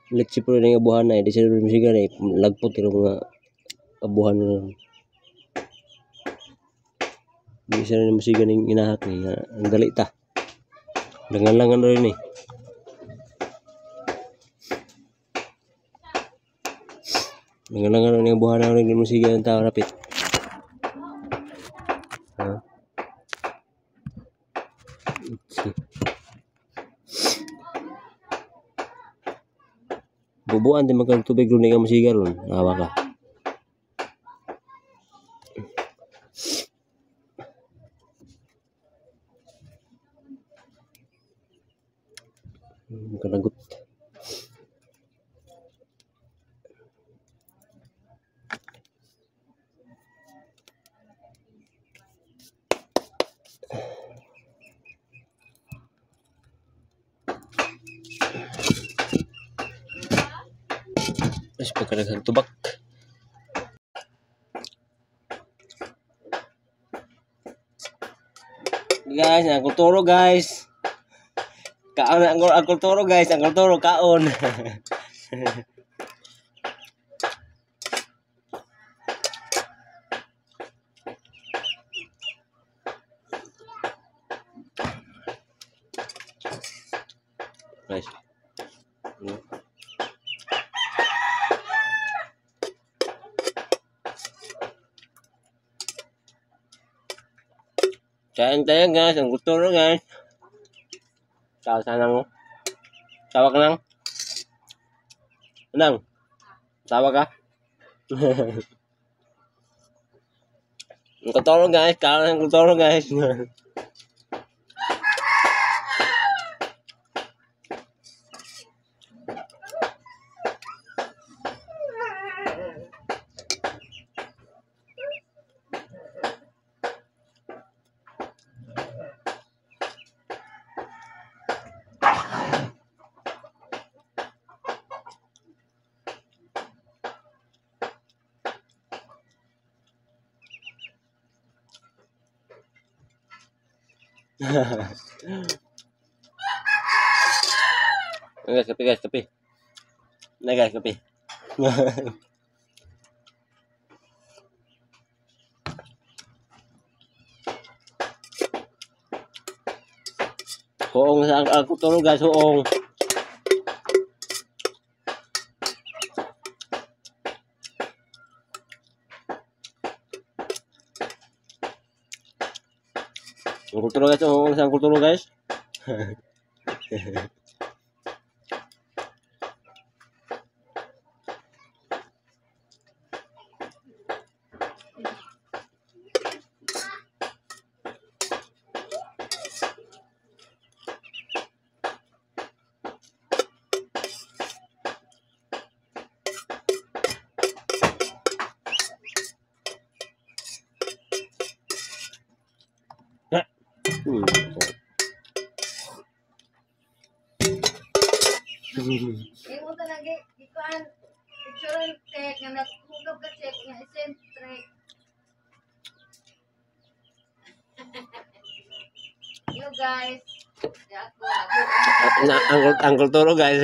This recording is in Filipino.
Litsi po rin yung abuhan na di sila musiga na lagpot yung mga abuhan na di sila rin musiga ng inahat ni ang dali ta langan-langan rin langan-langan rin yung abuhan na rin yung musiga ng tao rapit bubuan din magkang tubig rin nga musiga ron awa ka kanagot terus pagkadaghang tubak guys ang kulturo guys kaon ang kulturo guys ang kulturo kaon guys kain tayo guys ang kulturo guys tawa sana mo tawa ka lang anang tawa ka ang kulturo guys kaon ang kulturo guys guys, kape. Nah guys, kape. Hoong sa aku tulog guys, hoong. Ang kulturo guys, hoong sa kulturo guys. Imo talaga ikuan picture tek nga nagkugab ka check nga eccentric. Yo guys. Ang kulturo guys.